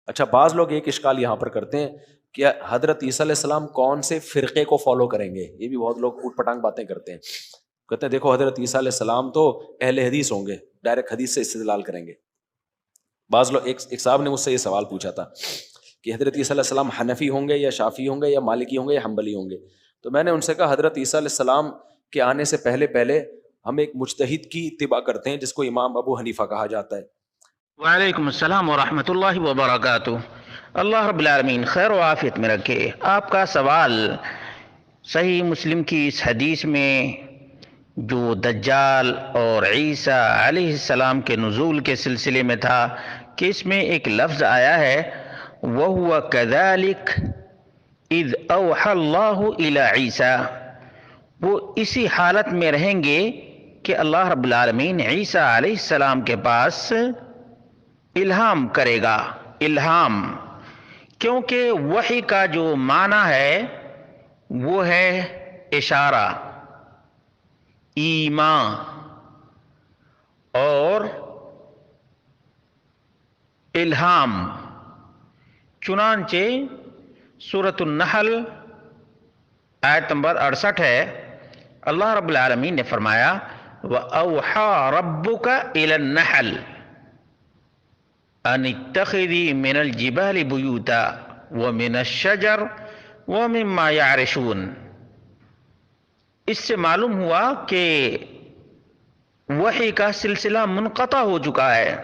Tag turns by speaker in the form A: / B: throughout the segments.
A: اچھا، بعض لوگ ایک اشکال یہاں پر کرتے ہیں کہ حضرت عیسیٰ علیہ السلام کون سے فرقے کو فالو کریں گے، یہ بھی بہت لوگ اوٹ پٹانگ باتیں کرتے ہیں، کہتے ہیں دیکھو حضرت عیسیٰ علیہ السلام تو اہل حدیث ہوں گے، ڈائریکٹ حدیث سے استدلال کریں گے۔ بعض لوگ، ایک صاحب نے مجھ سے یہ سوال پوچھا تھا کہ حضرت عیسیٰ علیہ السلام حنفی ہوں گے یا شافعی ہوں گے یا مالکی ہوں گے یا حنبلی ہوں گے؟ تو میں نے ان سے کہا حضرت عیسیٰ علیہ السلام کے آنے سے پہلے پہلے ہم ایک مجتہد کی اتباع کرتے ہیں جس کو امام ابو حنیفہ کہا جاتا ہے۔
B: وعلیکم السلام ورحمۃ اللہ وبرکاتہ۔ اللہ رب العالمین خیر و عافیت میں رکھے۔ آپ کا سوال صحیح مسلم کی اس حدیث میں جو دجال اور عیسیٰ علیہ السلام کے نزول کے سلسلے میں تھا کہ اس میں ایک لفظ آیا ہے وَهُوَ كَذَلِكَ اِذْ أَوْحَى اللَّهُ إِلَى عِيسَىٰ، وہ اسی حالت میں رہیں گے کہ اللہ رب العالمین عیسیٰ علیہ السلام کے پاس الہام کرے گا۔ الہام کیونکہ وحی کا جو معنی ہے وہ ہے اشارہ، ایماں اور الہام۔ چنانچہ سورۃ النحل آیت نمبر 68 ہے، اللہ رب العالمین نے فرمایا وَأَوْحَى رَبُّكَ إِلَى النَّحْلِ أَنِ اتَّخِذِي مِنَ الْجِبَالِ بُيُوتًا وَمِنَ الشَّجَرِ وَمِمَّا يَعْرِشُونَ۔ اس سے معلوم ہوا کہ وحی کا سلسلہ منقطع ہو چکا ہے۔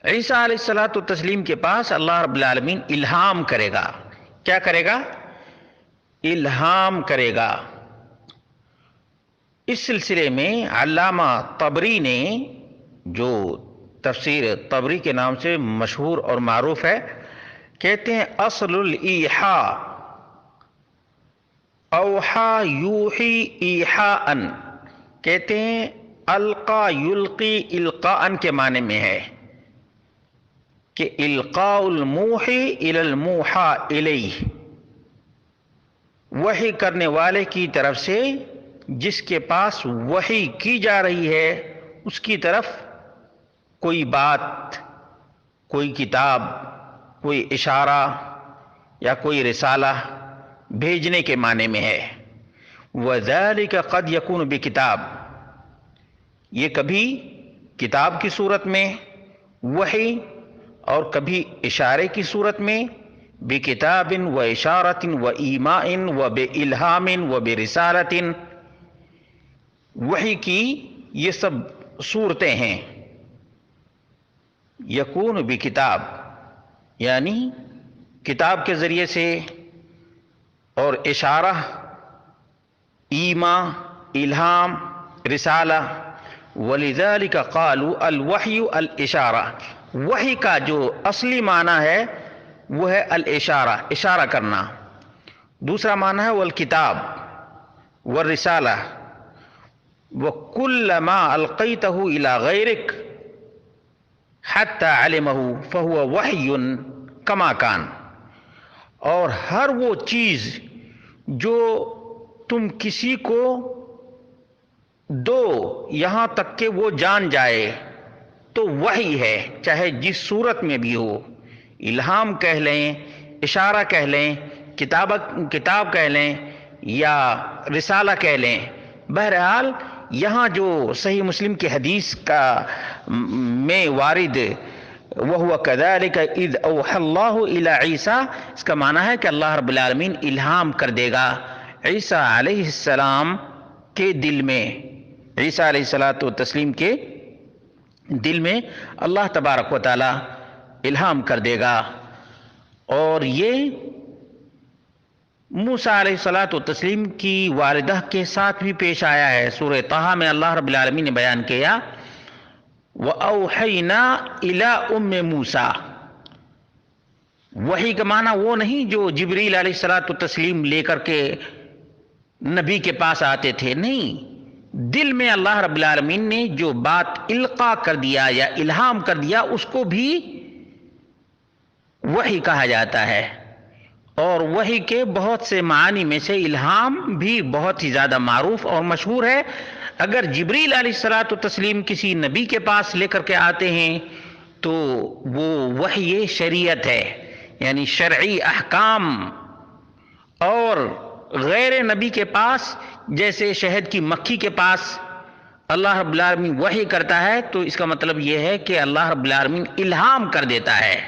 B: عیسیٰ علیہ الصلاۃ والتسلیم کے پاس اللہ رب العالمین الہام کرے گا۔ کیا کرے گا؟ الہام کرے گا۔ اس سلسلے میں علامہ طبری نے، جو تفسیر طبری کے نام سے مشہور اور معروف ہے، کہتے ہیں اصل الایحاء اوحا یوحی ایحاءً، کہتے ہیں القا یلقی القاءً کے معنی میں ہے کہ القاء الموحی الی الموحى الیہ، وحی کرنے والے کی طرف سے جس کے پاس وحی کی جا رہی ہے اس کی طرف کوئی بات، کوئی کتاب، کوئی اشارہ یا کوئی رسالہ بھیجنے کے معنی میں ہے۔ وَذَلِكَ قَدْ يَكُونُ بِكِتاب، یہ کبھی کتاب کی صورت میں وحی اور کبھی اشارے کی صورت میں بِكِتَابٍ وَإِشَارَةٍ وَإِيمَاءٍ وَبِإِلْهَامٍ وَبِرِسَالَةٍ، وحی کی یہ سب صورتیں ہیں۔ یکون بکتاب یعنی کتاب کے ذریعے سے، اور اشارہ، ایما، الہام، رسالہ۔ ولذلك قالوا الوحی الاشارہ، وحی کا جو اصلی معنی ہے وہ ہے الاشارہ، اشارہ کرنا۔ دوسرا معنی ہے والکتاب والرسالہ۔ وَكُلَّ مَا أَلْقَيْتَهُ إِلَى غَيْرِكَ حَتَّى عَلِمَهُ فَهُوَ وَحْيٌ كَمَا كَانَ، اور ہر وہ چیز جو تم کسی کو دو یہاں تک کہ وہ جان جائے تو وحی ہے، چاہے جس صورت میں بھی ہو۔ الہام کہہ لیں، اشارہ کہہ لیں، کتاب کہہ لیں یا رسالہ کہہ لیں، بہرحال یہاں جو صحیح مسلم کی حدیث کا میں وارد وَهُوَ كَذَلِكَ إِذْ أَوْحَى اللَّهُ إِلَى عِيسَىٰ، اس کا معنی ہے کہ اللہ رب العالمین الہام کر دے گا عیسیٰ علیہ السلام کے دل میں، عیسیٰ علیہ الصلاۃ والتسلیم کے دل میں اللہ تبارک و تعالی الہام کر دے گا۔ اور یہ موسیٰ علیہ الصلاۃ والتسلیم کی والدہ کے ساتھ بھی پیش آیا ہے۔ سورہ طٰہٰ میں اللہ رب العالمین نے بیان کیا وَأَوْحَيْنَا إِلَىٰ أُمِّ مُوسَىٰ، وحی کا معنی وہ نہیں جو جبریل علیہ الصلاۃ والتسلیم لے کر کے نبی کے پاس آتے تھے، نہیں، دل میں اللہ رب العالمین نے جو بات القاء کر دیا یا الہام کر دیا اس کو بھی وحی کہا جاتا ہے۔ اور وحی کے بہت سے معانی میں سے الہام بھی بہت ہی زیادہ معروف اور مشہور ہے۔ اگر جبریل علیہ الصلاۃ والتسلیم کسی نبی کے پاس لے کر کے آتے ہیں تو وہ وحی شریعت ہے، یعنی شرعی احکام. اور غیر نبی کے پاس، جیسے شہد کی مکھی کے پاس اللہ رب العالمین وحی کرتا ہے، تو اس کا مطلب یہ ہے کہ اللہ رب العالمین الہام کر دیتا ہے.